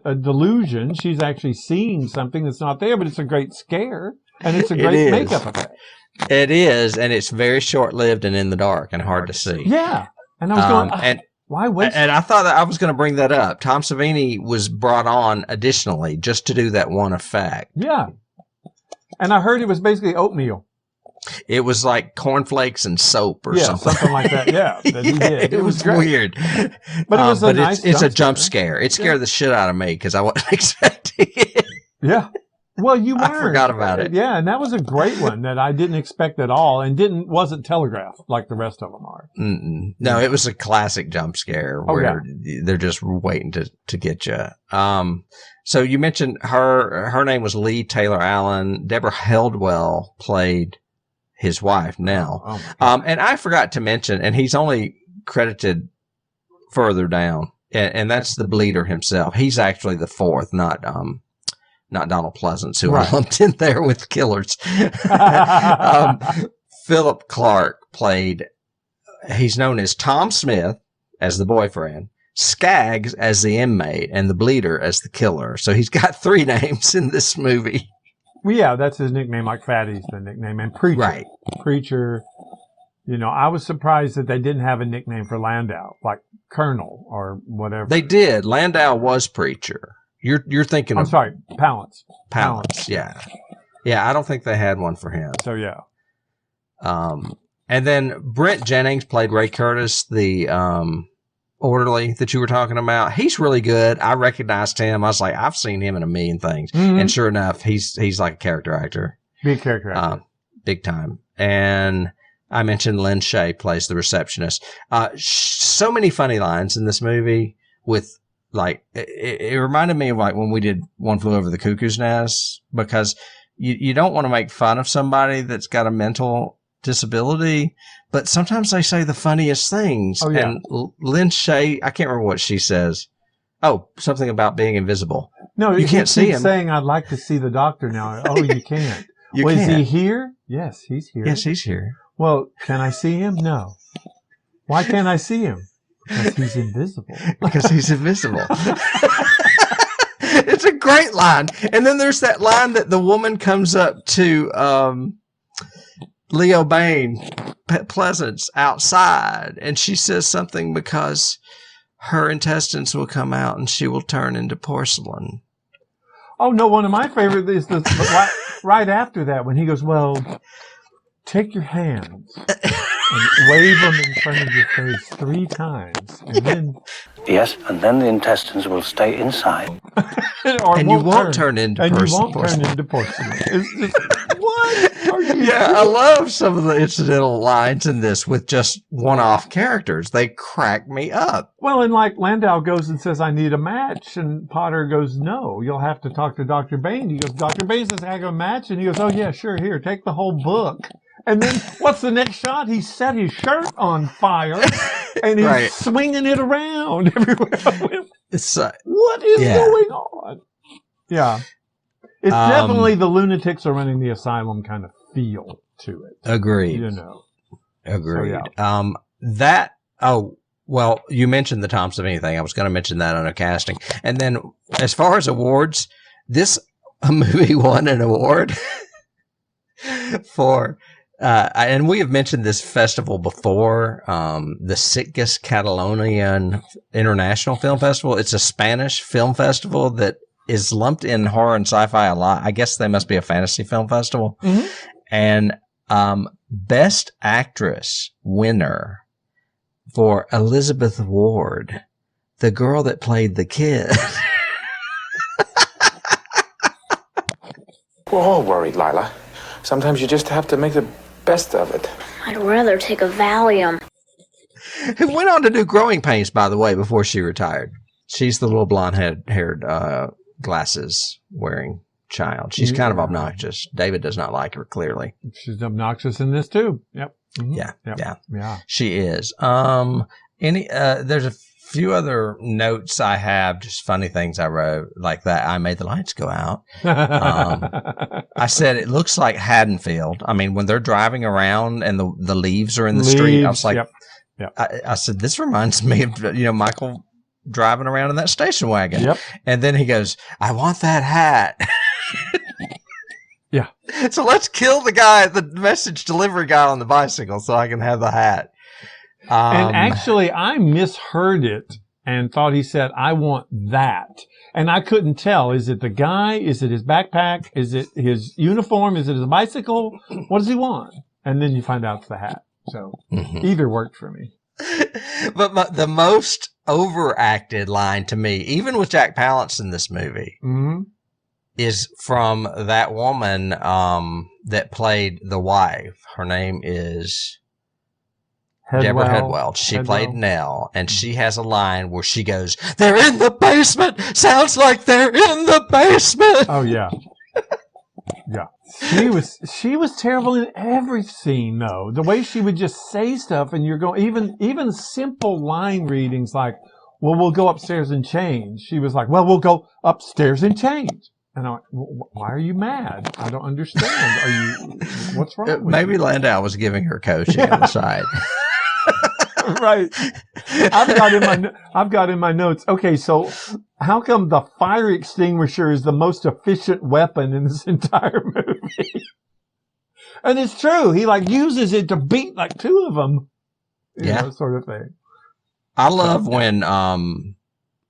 a delusion. She's actually seeing something that's not there, but it's a great scare, and it's a great makeup effect. It is, and it's very short-lived and in the dark and hard to see. Yeah. And I was going, why waste? And I thought that I was going to bring that up. Tom Savini was brought on additionally just to do that one effect. Yeah. And I heard it was basically oatmeal. It was like cornflakes and soap or something like that. Yeah, that he did. It was great. Weird, but it was it's a jump scare. It scared the shit out of me because I wasn't expecting it. Yeah, well, you weren't. I forgot about it. Yeah, and that was a great one that I didn't expect at all, and wasn't telegraphed like the rest of them are. No, it was a classic jump scare where they're just waiting to get you. So you mentioned her name was Lee Taylor Allen. Deborah Heldwell played his wife now. And I forgot to mention, and he's only credited further down, and that's the bleeder himself. He's actually the fourth, not Donald Pleasence, who I lumped in there with killers. Phillip Clark played, he's known as Tom Smith as the boyfriend, Skagg as the inmate, and the bleeder as the killer. So he's got 3 names in this movie. Well, yeah, that's his nickname, like Fatty's the nickname, and Preacher. Right. Preacher. I was surprised that they didn't have a nickname for Landau, like Colonel or whatever. They did. Landau was Preacher. You're thinking I'm sorry, Palance. Palance, yeah. Yeah, I don't think they had one for him. So, yeah. And then Brent Jennings played Ray Curtis, the orderly that you were talking about. He's really good. I recognized him. I was like, I've seen him in a million things. And sure enough, he's like a character actor. Big character actor. Big time. And I mentioned Lynn Shay plays the receptionist. So many funny lines in this movie with like, it reminded me of like when we did One Flew Over the Cuckoo's Nest, because you don't want to make fun of somebody that's got a mental disability, but sometimes they say the funniest things. Oh, yeah. And Lynn Shay, I can't remember what she says. Oh, something about being invisible. No, you can't see him. Saying, I'd like to see the doctor now. Oh, you can't. Is he here? Yes, he's here. Yes, he's here. Well, can I see him? No. Why can't I see him? Because he's invisible. Because he's invisible. It's a great line. And then there's that line that the woman comes up to Leo Bain, Pleasence, outside, and she says something because her intestines will come out and she will turn into porcelain. Oh, no, one of my favorite is right after that when he goes, well, take your hands and wave them in front of your face 3 times. And then... Yes, and then the intestines will stay inside. And you won't turn into porcelain. And you won't turn into porcelain. It's just, what are you doing? I love some of the incidental lines in this with just one-off characters. They crack me up. Well, and like Landau goes and says, I need a match. And Potter goes, no, you'll have to talk to Dr. Bain. He goes, Dr. Bain says, I have a match. And he goes, oh, yeah, sure, here, take the whole book. And then what's the next shot? He set his shirt on fire and he's swinging it around everywhere. It's what is going on? Yeah. It's definitely the lunatics are running the asylum kind of feel to it. Agreed. Agreed. So, yeah. Well, you mentioned the Tom Savini thing. I was going to mention that on a casting. And then as far as awards, this movie won an award for... and we have mentioned this festival before, the Sitges Catalonian International Film Festival. It's a Spanish film festival that is lumped in horror and sci-fi a lot. I guess they must be a fantasy film festival. Mm-hmm. And Best Actress winner for Elizabeth Ward, the girl that played the kid. We're all worried, Lila. Sometimes you just have to make the best of it. I'd rather take a Valium. Who went on to do Growing Pains, by the way, before she retired. She's the little blonde-haired, glasses wearing child. She's kind of obnoxious. David does not like her, clearly. She's obnoxious in this too. Yep. Mm-hmm. Yeah. She is. There's a few other notes I have, just funny things I wrote, like that. I made the lights go out. I said it looks like Haddonfield. I mean, when they're driving around and the leaves are in the street, I was like, yep. I said, this reminds me of Michael driving around in that station wagon. Yep. And then he goes, I want that hat. Yeah. So let's kill the guy, the message delivery guy on the bicycle, so I can have the hat. And actually, I misheard it and thought he said, I want that. And I couldn't tell. Is it the guy? Is it his backpack? Is it his uniform? Is it his bicycle? What does he want? And then you find out it's the hat. So either worked for me. But the most overacted line to me, even with Jack Palance in this movie, is from that woman that played the wife. Her name is Deborah Headwell. She played Nell, and she has a line where she goes, "They're in the basement. Sounds like they're in the basement." Oh yeah, yeah. She was terrible in every scene, though. The way she would just say stuff, and you're going even simple line readings like, "Well, we'll go upstairs and change." She was like, "Well, we'll go upstairs and change." And I'm like, why are you mad? I don't understand. What's wrong with Maybe you? Landau was giving her coaching on the side. Right. I've got in my notes. Okay, so how come the fire extinguisher is the most efficient weapon in this entire movie? And it's true. He uses it to beat two of them. You know, sort of thing. I love when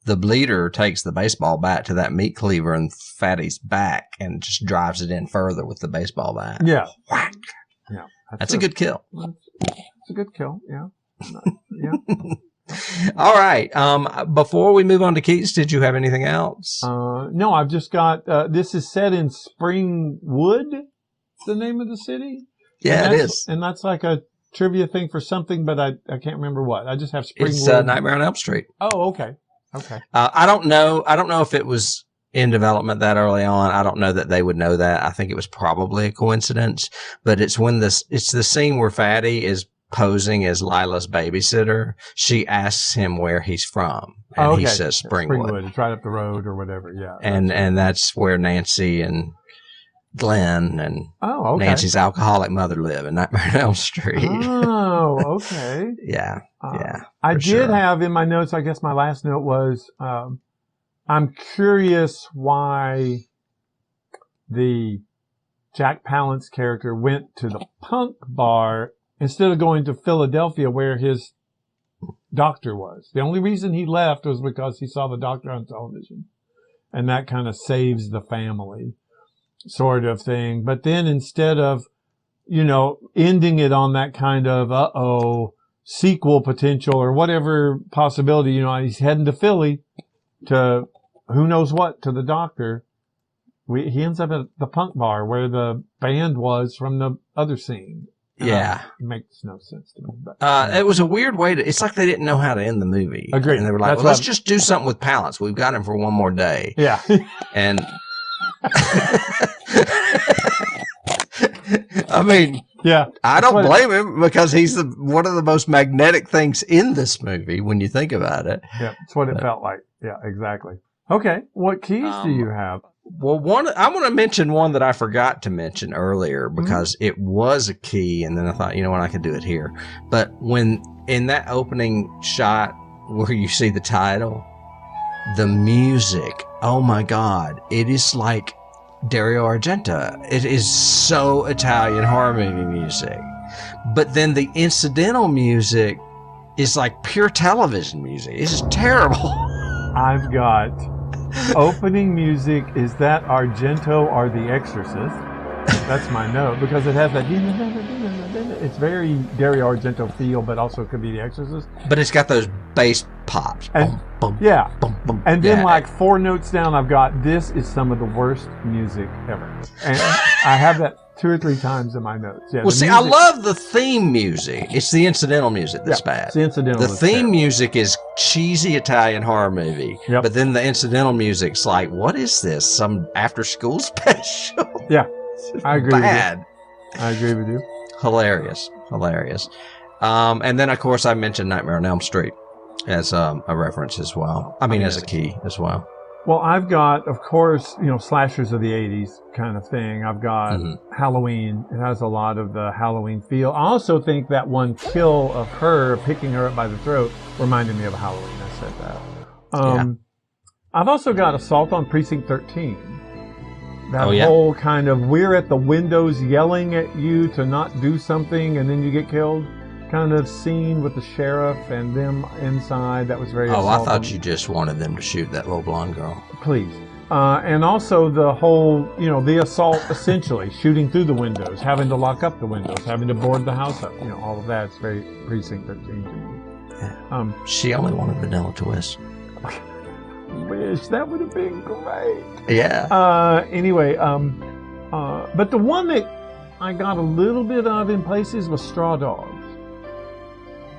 the bleeder takes the baseball bat to that meat cleaver in Fatty's back and just drives it in further with the baseball bat. Yeah. Whack. Yeah. That's a good kill. It's a good kill. Yeah. Yeah. All right. Before we move on to Keats, did you have anything else? No, I've just got, this is set in Springwood, the name of the city. Yeah, it is. And that's like a trivia thing for something, but I can't remember what. I just have Springwood. It's Nightmare on Elm Street. Oh, okay. Okay. I don't know if it was in development that early on. I don't know that they would know that. I think it was probably a coincidence, but it's the scene where Fatty is posing as Lila's babysitter. She asks him where he's from, and he says Springwood. It's right up the road or whatever. Yeah. And that's where Nancy and Glenn and Nancy's alcoholic mother live in Nightmare on Elm Street. Oh, okay. Yeah. I did have in my notes, I guess my last note was, I'm curious why the Jack Palance character went to the punk bar instead of going to Philadelphia where his doctor was. The only reason he left was because he saw the doctor on television. And that kind of saves the family sort of thing. But then instead of, ending it on that kind of, sequel potential or whatever possibility, he's heading to Philly to who knows what, to the doctor. He ends up at the punk bar where the band was from the other scene. Yeah. It makes no sense to me. But, it was a weird way it's like they didn't know how to end the movie. Agreed. And they were like, let's just do something with Palance. We've got him for one more day. Yeah. And I mean, yeah, I don't blame him because he's one of the most magnetic things in this movie when you think about it. Yeah, that's what it felt like. Yeah, exactly. Okay, what keys do you have? Well, I want to mention one that I forgot to mention earlier because it was a key, and then I thought, I could do it here. But when in that opening shot where you see the title, the music, oh my God, it is like Dario Argento. It is so Italian horror movie music. But then the incidental music is like pure television music. It's just terrible. I've got Opening music is that Argento or The Exorcist. That's my note because it has that. It's very Dario Argento feel, but also could be The Exorcist. But it's got those bass pops. And, Bum, yeah. bum, bum. And then Yeah. like 4 notes down, I've got this is some of the worst music ever. And I have that 2 or 3 times in my notes. Yeah, Well, see, I love the theme music. It's the incidental music that's bad. The incidental. The theme music is cheesy Italian horror movie. Yep. But then the incidental music's like, what is this? Some after school special? Yeah, I agree Bad. with you. I agree with you. Hilarious. And then, of course, I mentioned Nightmare on Elm Street as a reference as well. I mean, as a key as well. Well, I've got, of course, slashers of the 80s kind of thing. I've got Halloween. It has a lot of the Halloween feel. I also think that one kill of her picking her up by the throat reminded me of Halloween. I said that. I've also got Assault on Precinct 13. That whole kind of, we're at the windows yelling at you to not do something and then you get killed kind of scene with the sheriff and them inside. That was very I thought you just wanted them to shoot that little blonde girl. Please. And also the whole, the assault essentially, shooting through the windows, having to lock up the windows, having to board the house up. All of that's very Precinct 13 to me. Yeah. She only wanted vanilla twist. Wish that would have been great. Yeah. Anyway, but the one that I got a little bit of in places was Straw Dogs.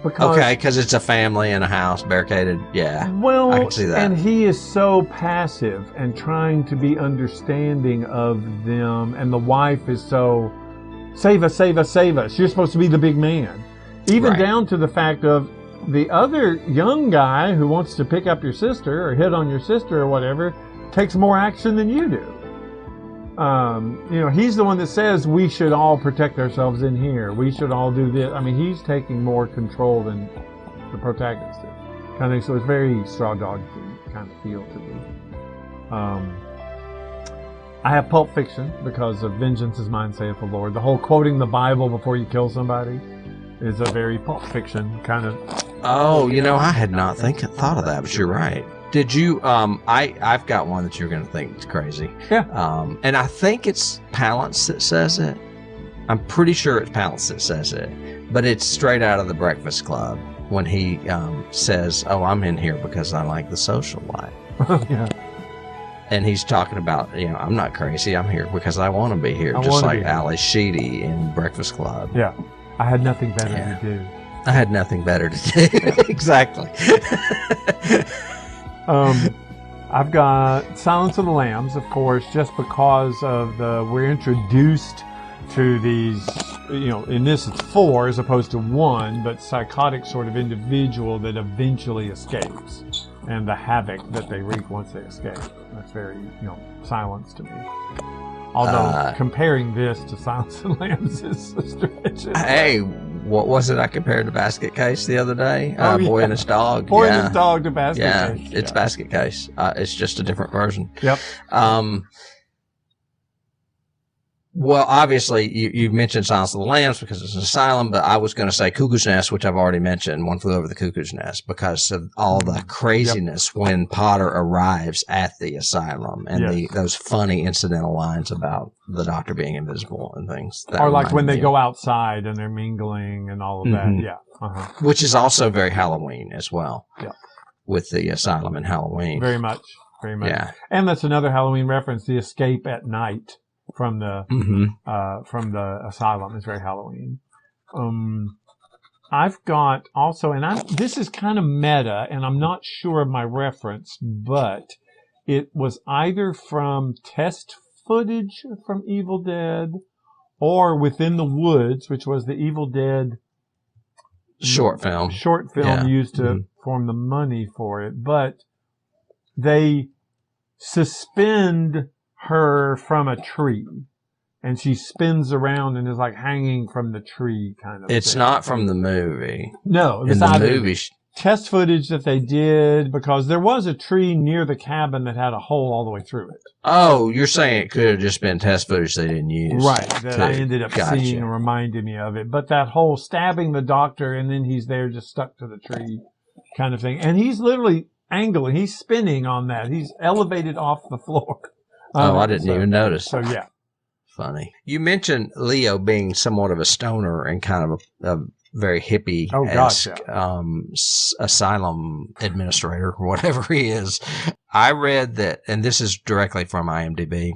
Because it's a family in a house barricaded. Yeah. Well, I can see that. And he is so passive and trying to be understanding of them, and the wife is so save us, save us, save us. You're supposed to be the big man. Even down to the fact of the other young guy who wants to pick up your sister or hit on your sister or whatever takes more action than you do. He's the one that says we should all protect ourselves in here. We should all do this. I mean, he's taking more control than the protagonist is. Kind of, so it's very Straw Dog kind of feel to me. I have Pulp Fiction because of Vengeance is Mine, saith the Lord. The whole quoting the Bible before you kill somebody is a very Pulp Fiction kind of. Oh, I had not thought of that, but you're right. Did you, I've got one that you're going to think is crazy. Yeah. And I think it's Palance that says it. I'm pretty sure it's Palance that says it. But it's straight out of The Breakfast Club when he says, I'm in here because I like the social life. Yeah. And he's talking about, I'm not crazy. I'm here because I want to be here. Just like Ali Sheedy in Breakfast Club. Yeah. I had nothing better to do. I had nothing better to do. Exactly. I've got Silence of the Lambs, of course, just because of we're introduced to these, in this it's 4 as opposed to 1, but psychotic sort of individual that eventually escapes and the havoc that they wreak once they escape. That's very, Silence to me. Although comparing this to Silence of the Lambs is a stretch. Hey, what was it I compared to Basket Case the other day? Boy and His Dog. Boy and His Dog to Basket Case. It's Basket Case. It's just a different version. Yep. Well, obviously, you mentioned Silence of the Lambs because it's an asylum, but I was going to say Cuckoo's Nest, which I've already mentioned, One Flew Over the Cuckoo's Nest, because of all the craziness when Potter arrives at the asylum and those funny incidental lines about the doctor being invisible and things. Or like when they go outside and they're mingling and all of that. Yeah. Which is also very Halloween as well. Yeah. With the asylum and Halloween. Very much. Very much. Yeah. And that's another Halloween reference, the escape at night from the asylum is very Halloween. I've got also, and this is kind of meta, and I'm not sure of my reference, but it was either from test footage from Evil Dead or Within the Woods, which was the Evil Dead short film used to form the money for it. But they suspend her from a tree and she spins around and is like hanging from the tree kind of It's thing. not from the movie. No, in the movie. Test footage that they did because there was a tree near the cabin that had a hole all the way through it. Oh, you're saying it could have just been test footage they didn't use. Right, that I ended up seeing and reminded me of it. But that whole stabbing the doctor and then he's there just stuck to the tree kind of thing. And he's literally angling. He's spinning on that. He's elevated off the floor. I didn't even notice. So, yeah. Funny. You mentioned Leo being somewhat of a stoner and kind of a very hippie-esque asylum administrator, or whatever he is. I read that, and this is directly from IMDb,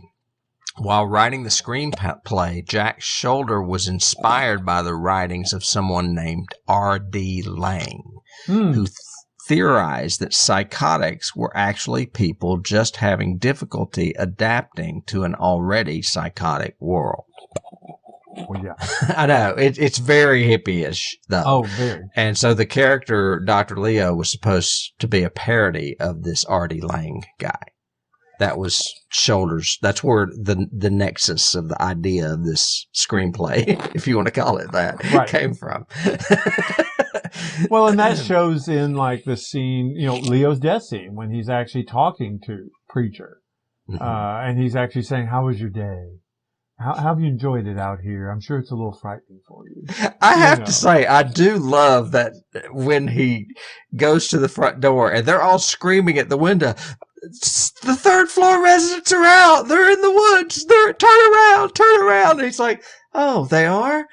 while writing the screenplay, Jack Shoulder was inspired by the writings of someone named R.D. Lang, who theorized that psychotics were actually people just having difficulty adapting to an already psychotic world. Well, yeah. I know. It's very hippie-ish, though. Oh, very. And so the character, Dr. Leo, was supposed to be a parody of this R.D. Lang guy. That was Shoulders. That's where the nexus of the idea of this screenplay, if you want to call it that, came from. Well, and that shows in like the scene, Leo's death scene when he's actually talking to Preacher. And he's actually saying, "How was your day? How have you enjoyed it out here? I'm sure it's a little frightening for you." I have to say, I do love that when he goes to the front door and they're all screaming at the window, "The third floor residents are out. They're in the woods. Turn around. And he's like, "Oh, they are?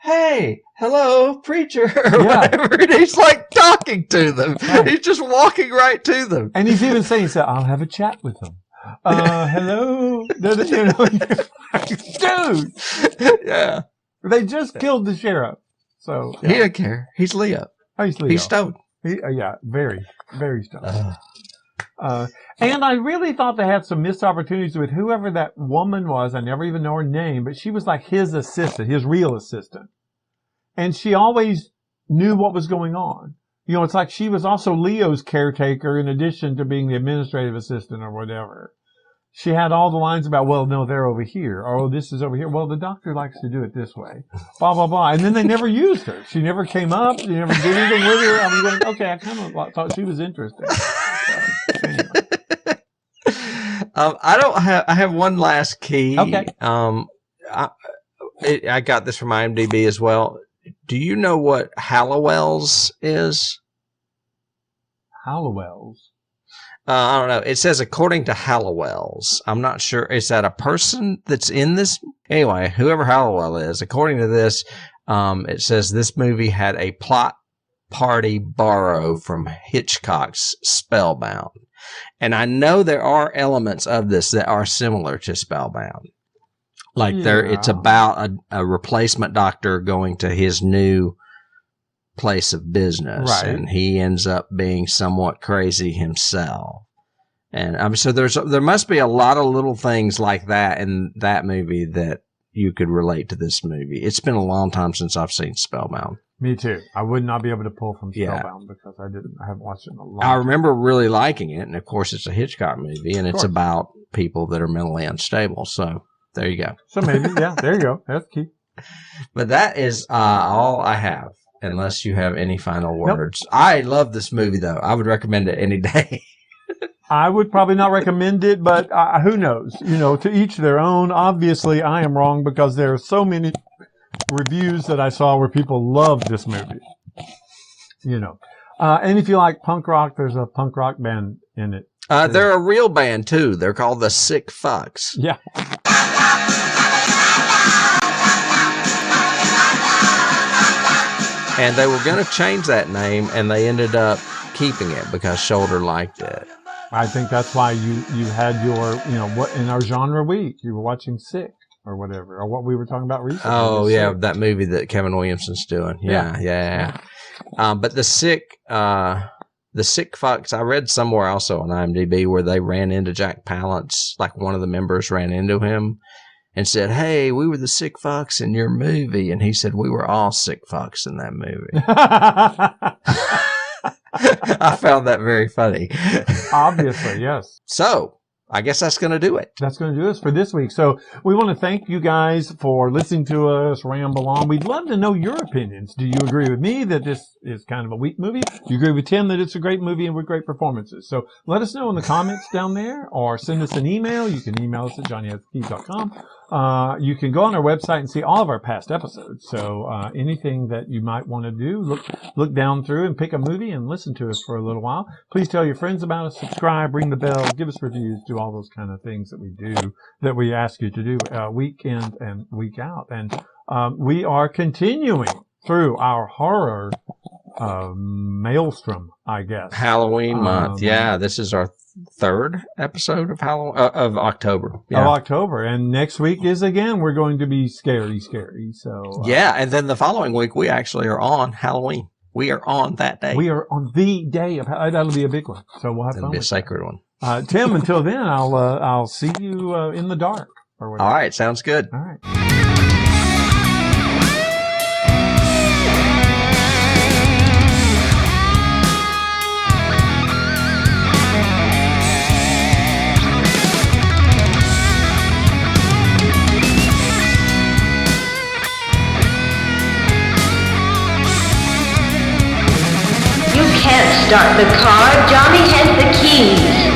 Hey, hello, Preacher," or whatever. And he's like talking to them. Right. He's just walking right to them. And he's even saying, "I'll have a chat with them. Hello." Dude. Yeah. They just killed the sheriff. So he didn't care. He's Leo. Oh, he's Leo. He's stoned. Very, very stoned. And I really thought they had some missed opportunities with whoever that woman was. I never even know her name, but she was like his assistant, his real assistant. And she always knew what was going on. It's like she was also Leo's caretaker in addition to being the administrative assistant or whatever. She had all the lines about, well, no, they're over here. Or, oh, this is over here. Well, the doctor likes to do it this way. Blah, blah, blah. And then they never used her. She never came up. She never did anything with her. I was going, okay, I kind of thought she was interesting. Anyway. I have one last key. Okay. I got this from IMDb as well. Do you know what Hallowell's is? Hallowell's? I don't know. It says according to Hallowell's. I'm not sure. Is that a person that's in this? Anyway, whoever Hallowell is, according to this, it says this movie had a plot party borrowed from Hitchcock's Spellbound. And I know there are elements of this that are similar to Spellbound. Like it's about a replacement doctor going to his new place of business, right, and he ends up being somewhat crazy himself. And so there must be a lot of little things like that in that movie that you could relate to this movie. It's been a long time since I've seen Spellbound. Me too. I would not be able to pull from Spellbound because I haven't watched it in a long time. I remember really liking it, and of course it's a Hitchcock movie, and it's about people that are mentally unstable. So there you go. So maybe, there you go. That's key. But that is all I have, unless you have any final words. Nope. I love this movie, though. I would recommend it any day. I would probably not recommend it, but who knows? To each their own. Obviously, I am wrong because there are so many reviews that I saw where people loved this movie. And if you like punk rock, there's a punk rock band in it. They're a real band, too. They're called the Sick Fucks. Yeah. And they were going to change that name, and they ended up keeping it because Shoulder liked it. I think that's why you had your, what in our genre week, you were watching Sick or whatever, or what we were talking about recently. Oh, yeah, Sick. That movie that Kevin Williamson's doing. Yeah. But the Sick Fucks, I read somewhere also on IMDb where they ran into Jack Palance, like one of the members ran into him and said, "Hey, we were the Sick Fucks in your movie." And he said, "We were all sick fucks in that movie." I found that very funny. Obviously, yes. So, I guess that's going to do it. That's going to do us for this week. So we want to thank you guys for listening to us ramble on. We'd love to know your opinions. Do you agree with me that this is kind of a weak movie? Do you agree with Tim that it's a great movie and with great performances? So let us know in the comments down there, or send us an email. You can email us at johnnyhasthekeys.com. You can go on our website and see all of our past episodes. So anything that you might want to do, look down through and pick a movie and listen to us for a little while. Please tell your friends about us, subscribe, ring the bell, give us reviews, do all those kind of things that we do, that we ask you to do week in and week out. And we are continuing through our horror maelstrom, I guess. Halloween month. Yeah, this is our third episode of of October. Yeah. Of October. And next week is, again, we're going to be scary. So yeah, and then the following week, we actually are on Halloween. We are on that day. We are on the day of that'll be a big one. So we'll have It'll fun. be a with sacred one. Tim, until then, I'll see you in the dark or whatever. All right, sounds good. All right. You can't start the car. Johnny has the keys.